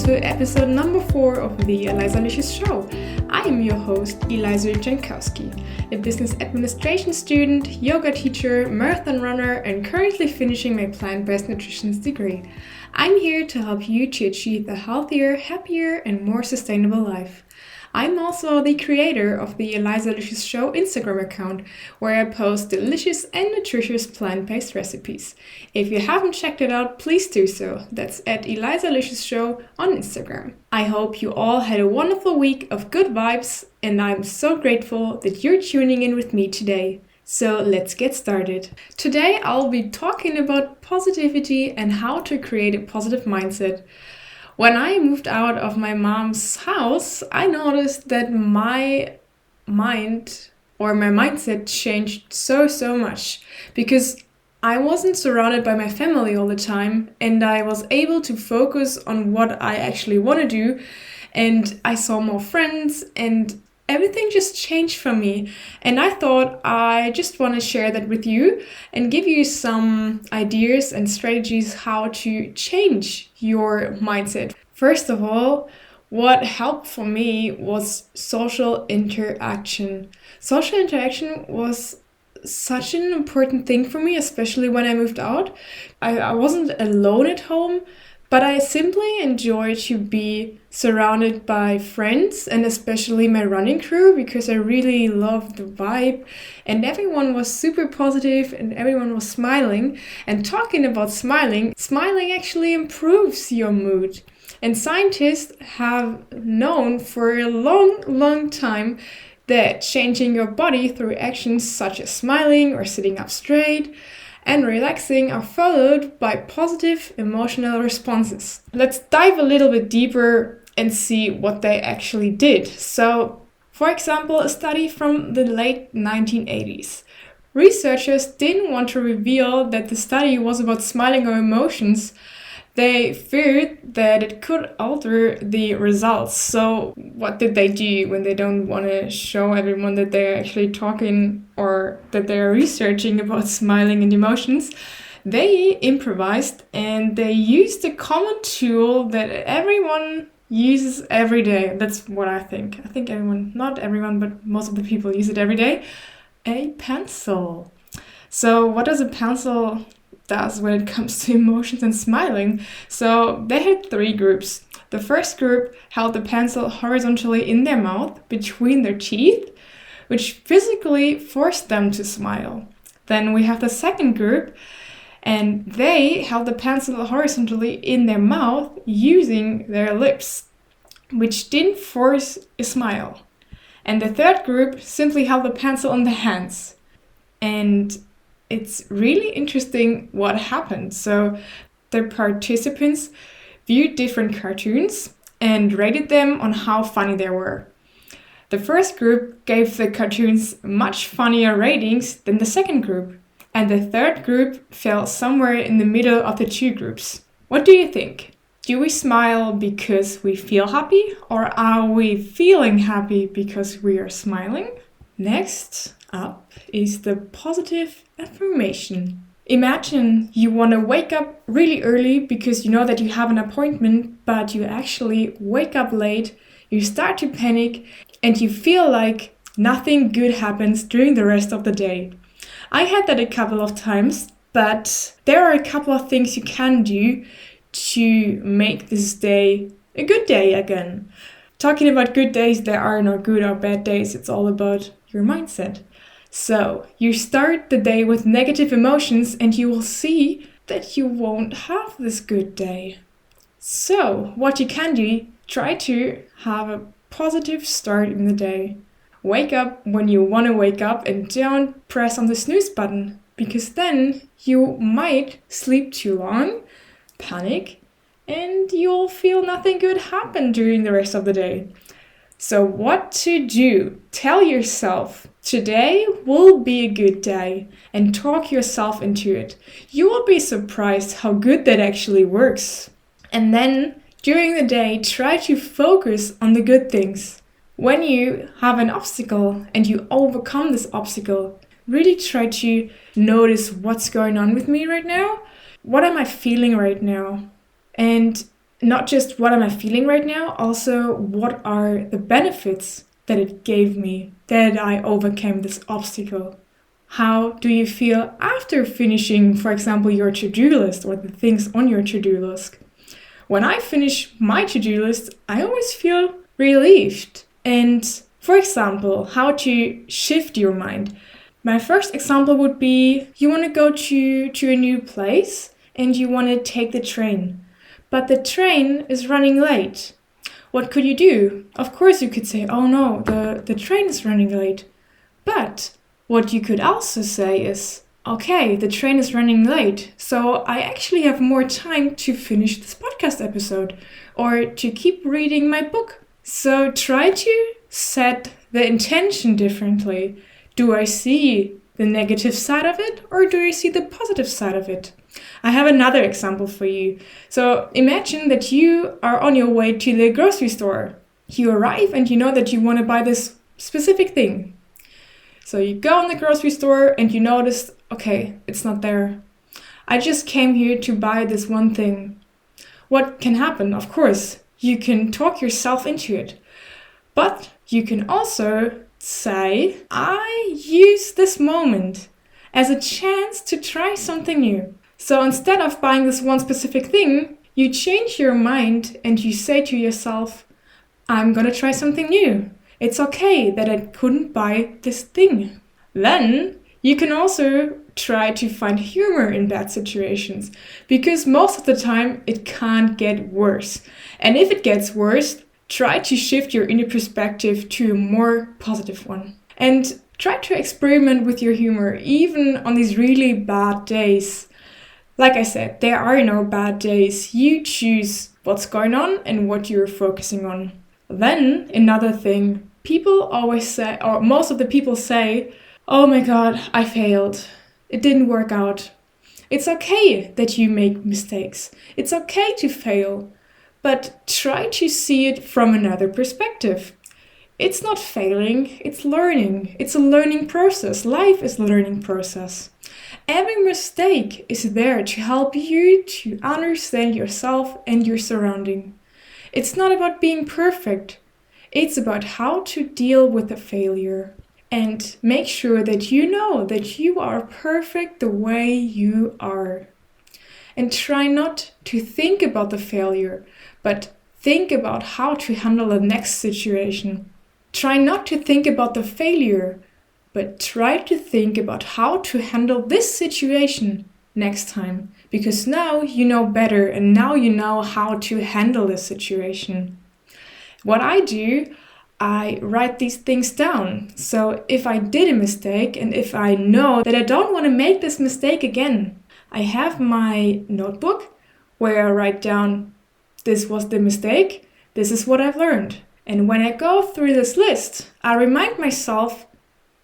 to episode number 4 of the Elisa Show. I am your host, Elisa Jankowski, a business administration student, yoga teacher, marathon runner, and currently finishing my plant-based nutrition degree. I'm here to help you to achieve a healthier, happier, and more sustainable life. I'm also the creator of the Elisa Show Instagram account, where I post delicious and nutritious plant-based recipes. If you haven't checked it out, please do so. That's at Elisa Show on Instagram. I hope you all had a wonderful week of good vibes, and I'm so grateful that you're tuning in with me today. So let's get started. Today I'll be talking about positivity and how to create a positive mindset. When I moved out of my mom's house, I noticed that my mindset changed so much because I wasn't surrounded by my family all the time and I was able to focus on what I actually want to do, and I saw more friends and everything just changed for me. And I thought I just want to share that with you and give you some ideas and strategies how to change your mindset. First of all, what helped for me was social interaction. Social interaction was such an important thing for me, especially when I moved out. I wasn't alone at home, but I simply enjoy to be surrounded by friends and especially my running crew because I really loved the vibe and everyone was super positive and everyone was smiling. And talking about smiling actually improves your mood. And scientists have known for a long time that changing your body through actions such as smiling or sitting up straight and relaxing are followed by positive emotional responses. Let's dive a little bit deeper and see what they actually did. So, for example, a study from the late 1980s. Researchers didn't want to reveal that the study was about smiling or emotions. They feared that it could alter the results. So what did they do when they don't want to show everyone that they're actually talking or that they're researching about smiling and emotions? They improvised and they used a common tool that everyone uses every day. That's what I think. I think everyone, not everyone, but most of the people use it every day. A pencil. So what does a pencil does when it comes to emotions and smiling? So they had 3 groups. The first group held the pencil horizontally in their mouth between their teeth, which physically forced them to smile. Then we have the second group, and they held the pencil horizontally in their mouth using their lips, which didn't force a smile. And the third group simply held the pencil in their hands. And it's really interesting what happened. So the participants viewed different cartoons and rated them on how funny they were. The first group gave the cartoons much funnier ratings than the second group, and the third group fell somewhere in the middle of the 2 groups. What do you think? Do we smile because we feel happy, or are we feeling happy because we are smiling? Next up is the positive affirmation. Imagine you want to wake up really early because you know that you have an appointment, but you actually wake up late, you start to panic, and you feel like nothing good happens during the rest of the day. I had that a couple of times, but there are a couple of things you can do to make this day a good day again. Talking about good days, there are no good or bad days, it's all about your mindset. So, you start the day with negative emotions and you will see that you won't have this good day. So, what you can do, try to have a positive start in the day. Wake up when you want to wake up and don't press on the snooze button, because then you might sleep too long, panic, and you'll feel nothing good happen during the rest of the day. So what to do? Tell yourself, today will be a good day, and talk yourself into it. You will be surprised how good that actually works. And then during the day, try to focus on the good things. When you have an obstacle and you overcome this obstacle, really try to notice what's going on with me right now. What am I feeling right now? And not just what am I feeling right now, also what are the benefits that it gave me, that I overcame this obstacle. How do you feel after finishing, for example, your to-do list or the things on your to-do list? When I finish my to-do list, I always feel relieved. And for example, how to shift your mind. My first example would be you want to go to a new place and you want to take the train. But the train is running late. What could you do? Of course you could say, oh no, the train is running late. But what you could also say is, okay, the train is running late, so I actually have more time to finish this podcast episode or to keep reading my book. So try to set the intention differently. Do I see the negative side of it or do I see the positive side of it? I have another example for you. So imagine that you are on your way to the grocery store. You arrive and you know that you want to buy this specific thing. So you go in the grocery store and you notice, okay, it's not there. I just came here to buy this one thing. What can happen? Of course, you can talk yourself into it. But you can also say, I use this moment as a chance to try something new. So instead of buying this one specific thing, you change your mind and you say to yourself, I'm gonna try something new. It's okay that I couldn't buy this thing. Then you can also try to find humor in bad situations, because most of the time it can't get worse. And if it gets worse, try to shift your inner perspective to a more positive one. And try to experiment with your humor, even on these really bad days. Like I said, there are no bad days. You choose what's going on and what you're focusing on. Then another thing, people always say, or most of the people say, oh my God, I failed. It didn't work out. It's okay that you make mistakes. It's okay to fail, but try to see it from another perspective. It's not failing, it's learning. It's a learning process. Life is a learning process. Every mistake is there to help you to understand yourself and your surrounding. It's not about being perfect. It's about how to deal with the failure and make sure that you know that you are perfect the way you are. And try not to think about the failure, but think about how to handle the next situation. Try not to think about the failure, but try to think about how to handle this situation next time. Because now you know better and now you know how to handle this situation. What I do, I write these things down. So if I did a mistake and if I know that I don't want to make this mistake again, I have my notebook where I write down, this was the mistake, this is what I've learned. And when I go through this list, I remind myself,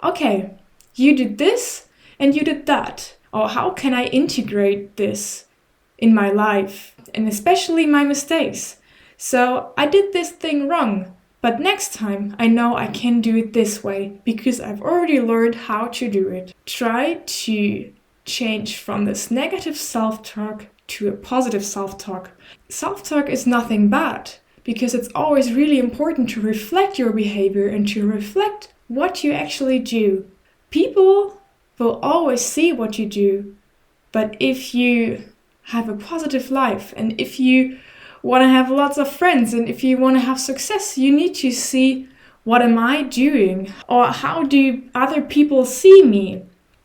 okay, you did this and you did that. Or how can I integrate this in my life, and especially my mistakes? So I did this thing wrong, but next time I know I can do it this way because I've already learned how to do it. Try to change from this negative self-talk to a positive self-talk. Self-talk is nothing bad because it's always really important to reflect your behavior and to reflect what you actually do. People will always see what you do, but if you have a positive life and if you want to have lots of friends and if you want to have success, you need to see, what am I doing? Or how do other people see me?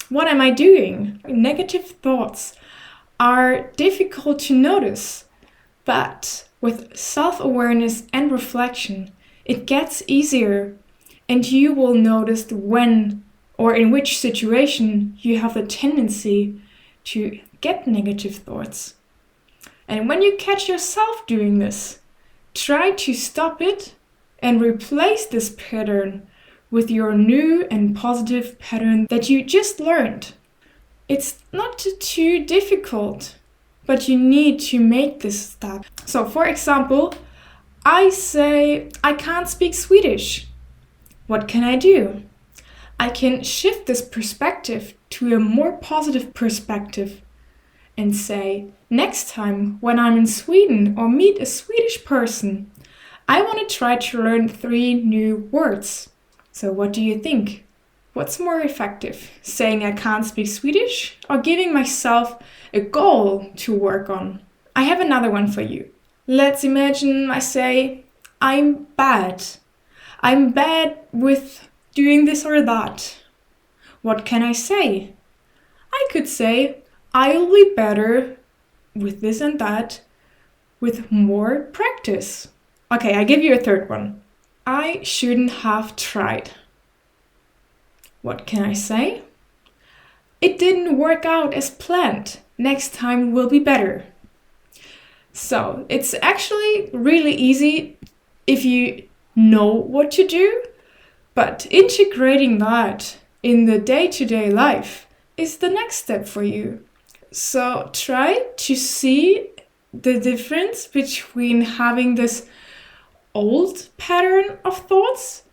What am I doing? Negative thoughts are difficult to notice, but with self-awareness and reflection, it gets easier, and you will notice when or in which situation you have the tendency to get negative thoughts. And when you catch yourself doing this, try to stop it and replace this pattern with your new and positive pattern that you just learned. It's not too difficult, but you need to make this step. So for example, I say, I can't speak Swedish. What can I do? I can shift this perspective to a more positive perspective and say, next time when I'm in Sweden or meet a Swedish person, I want to try to learn 3 new words. So what do you think? What's more effective, saying I can't speak Swedish or giving myself a goal to work on? I have another one for you. Let's imagine I say, I'm bad. I'm bad with doing this or that. What can I say? I could say, I'll be better with this and that with more practice. Okay, I give you a third one. I shouldn't have tried. What can I say? It didn't work out as planned. Next time will be better. So it's actually really easy if you know what to do, but integrating that in the day-to-day life is the next step for you. So try to see the difference between having this old pattern of thoughts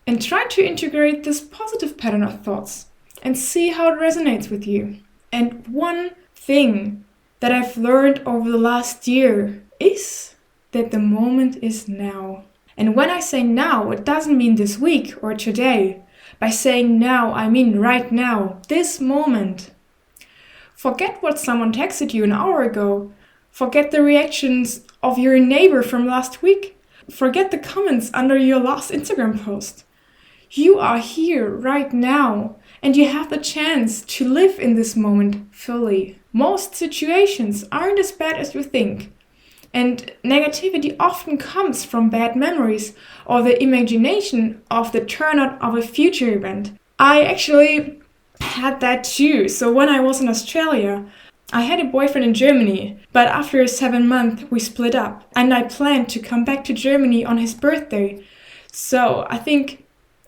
and try to integrate this positive pattern of thoughts and see how it resonates with you. And one thing that I've learned over the last year is that the moment is now. And when I say now, it doesn't mean this week or today. By saying now, I mean right now, this moment. Forget what someone texted you an hour ago. Forget the reactions of your neighbor from last week. Forget the comments under your last Instagram post. You are here right now, and you have the chance to live in this moment fully. Most situations aren't as bad as you think. And negativity often comes from bad memories or the imagination of the turnout of a future event. I actually had that too. So when I was in Australia, I had a boyfriend in Germany, but after 7 months we split up and I planned to come back to Germany on his birthday. So I think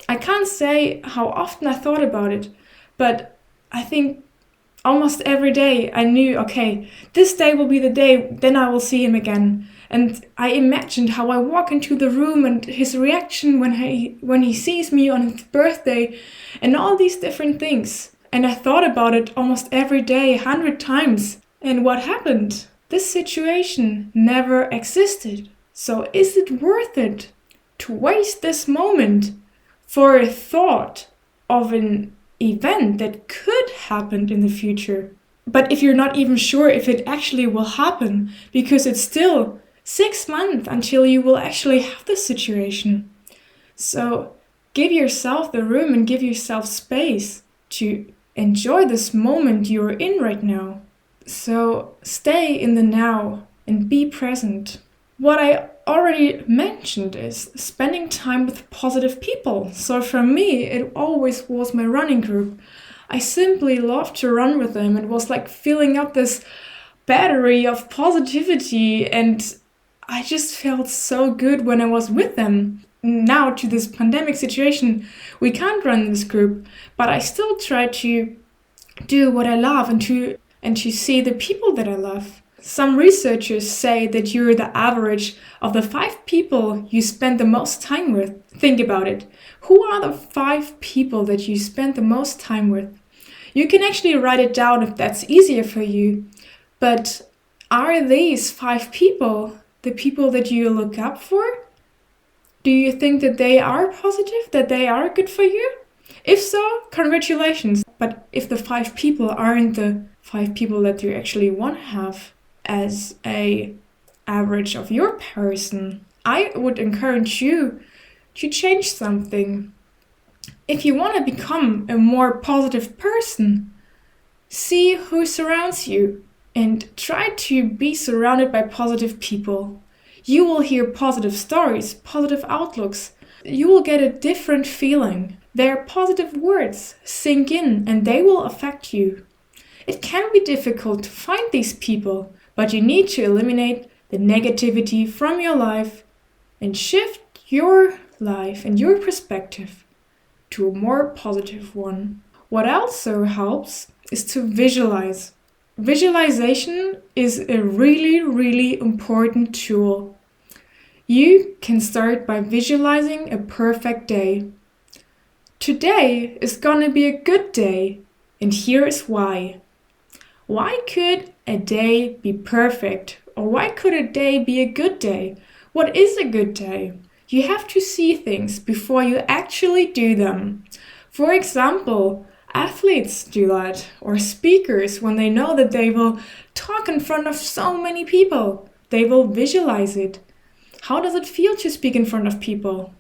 I can't say how often I thought about it, but I think almost every day I knew, okay, this day will be the day, then I will see him again. And I imagined how I walk into the room and his reaction when he sees me on his birthday and all these different things. And I thought about it almost every day, 100 times. And what happened? This situation never existed. So is it worth it to waste this moment for a thought of an event that could happen in the future? But if you're not even sure if it actually will happen, because it's still 6 months until you will actually have the situation. So give yourself the room and give yourself space to enjoy this moment you're in right now. So stay in the now and be present. What I already mentioned is spending time with positive people. So for me, it always was my running group. I simply loved to run with them. It was like filling up this battery of positivity, and I just felt so good when I was with them. Now to this pandemic situation, we can't run this group, but I still try to do what I love and to see the people that I love. Some researchers say that you're the average of the 5 people you spend the most time with. Think about it. Who are the 5 people that you spend the most time with? You can actually write it down if that's easier for you. But are these 5 people the people that you look up for? Do you think that they are positive, that they are good for you? If so, congratulations. But if the 5 people aren't the 5 people that you actually want to have as a average of your person, I would encourage you to change something. If you want to become a more positive person, see who surrounds you and try to be surrounded by positive people. You will hear positive stories, positive outlooks. You will get a different feeling. Their positive words sink in and they will affect you. It can be difficult to find these people, but you need to eliminate the negativity from your life and shift your life and your perspective to a more positive one. What also helps is to visualize. Visualization is a really, really important tool. You can start by visualizing a perfect day. Today is gonna be a good day, and here is why. Why could a day be perfect? Or why could a day be a good day? What is a good day? You have to see things before you actually do them. For example, athletes do that, or speakers when they know that they will talk in front of so many people. They will visualize it. How does it feel to speak in front of people?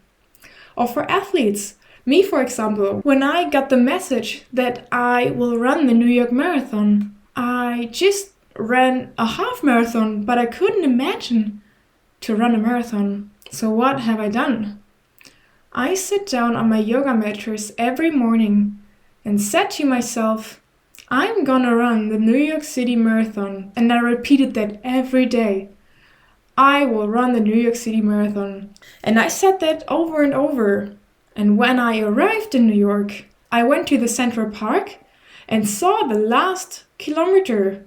Or for athletes, me for example, when I got the message that I will run the New York Marathon, I just ran a half marathon, but I couldn't imagine to run a marathon. So what have I done? I sit down on my yoga mattress every morning and said to myself, I'm gonna run the New York City Marathon, and I repeated that every day. I will run the New York City Marathon. And I said that over and over. And when I arrived in New York, I went to the Central Park and saw the last kilometer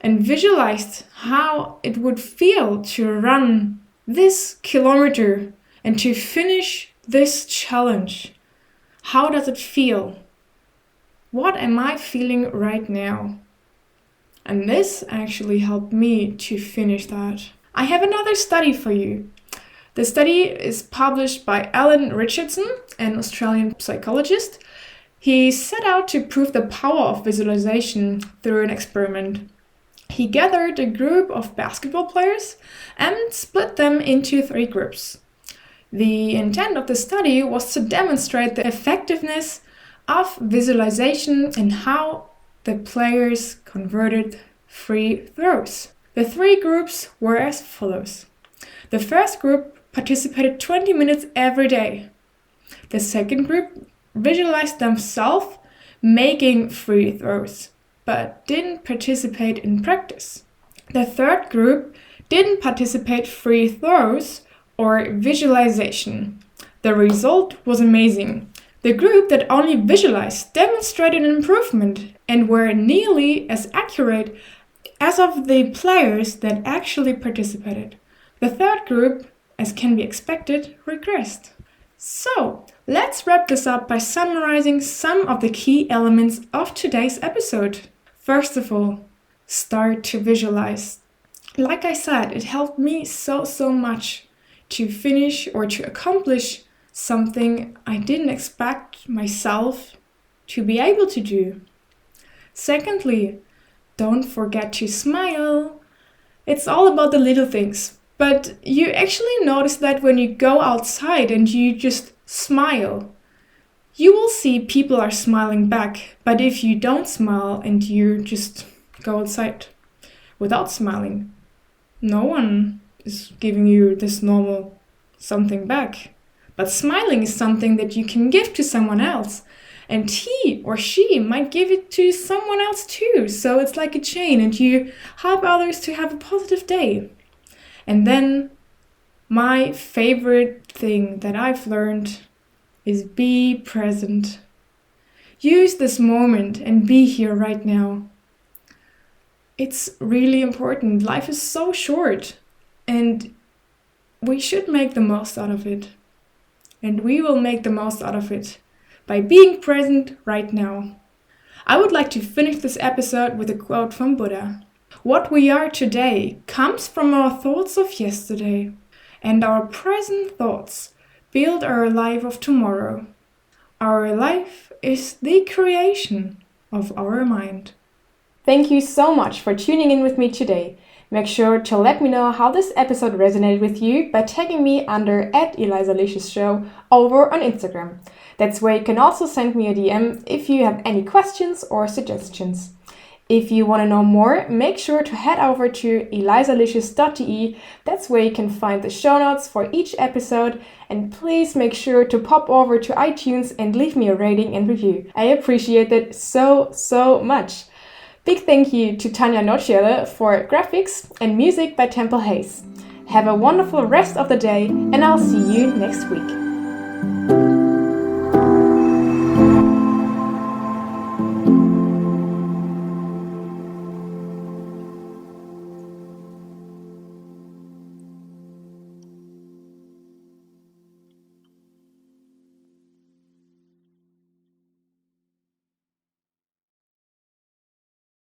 and visualized how it would feel to run this kilometer and to finish this challenge. How does it feel? What am I feeling right now? And this actually helped me to finish that. I have another study for you. The study is published by Alan Richardson, an Australian psychologist. He set out to prove the power of visualization through an experiment. He gathered a group of basketball players and split them into 3 groups. The intent of the study was to demonstrate the effectiveness of visualization and how the players converted free throws. The 3 groups were as follows. The first group participated 20 minutes every day. The second group visualized themselves making free throws, but didn't participate in practice. The third group didn't participate free throws or visualization. The result was amazing. The group that only visualized demonstrated an improvement and were nearly as accurate as of the players that actually participated. The third group, as can be expected, regressed. So, let's wrap this up by summarizing some of the key elements of today's episode. First of all, start to visualize. Like I said, it helped me so much to finish or to accomplish something I didn't expect myself to be able to do. Secondly, don't forget to smile. It's all about the little things, but you actually notice that when you go outside and you just smile. You will see people are smiling back, but if you don't smile and you just go outside without smiling, no one is giving you this normal something back. But smiling is something that you can give to someone else, and he or she might give it to someone else too. So it's like a chain, and you help others to have a positive day. And then my favorite thing that I've learned is be present. Use this moment and be here right now. It's really important. Life is so short and we should make the most out of it. And we will make the most out of it by being present right now. I would like to finish this episode with a quote from Buddha. What we are today comes from our thoughts of yesterday, and our present thoughts build our life of tomorrow. Our life is the creation of our mind. Thank you so much for tuning in with me today. Make sure to let me know how this episode resonated with you by tagging me under @ElisaLicious over on Instagram. That's where you can also send me a DM if you have any questions or suggestions. If you want to know more, make sure to head over to elisalicious.de. That's where you can find the show notes for each episode. And please make sure to pop over to iTunes and leave me a rating and review. I appreciate it so much. Big thank you to Tanja Notschaele for graphics and music by Temple Hayes. Have a wonderful rest of the day, and I'll see you next week.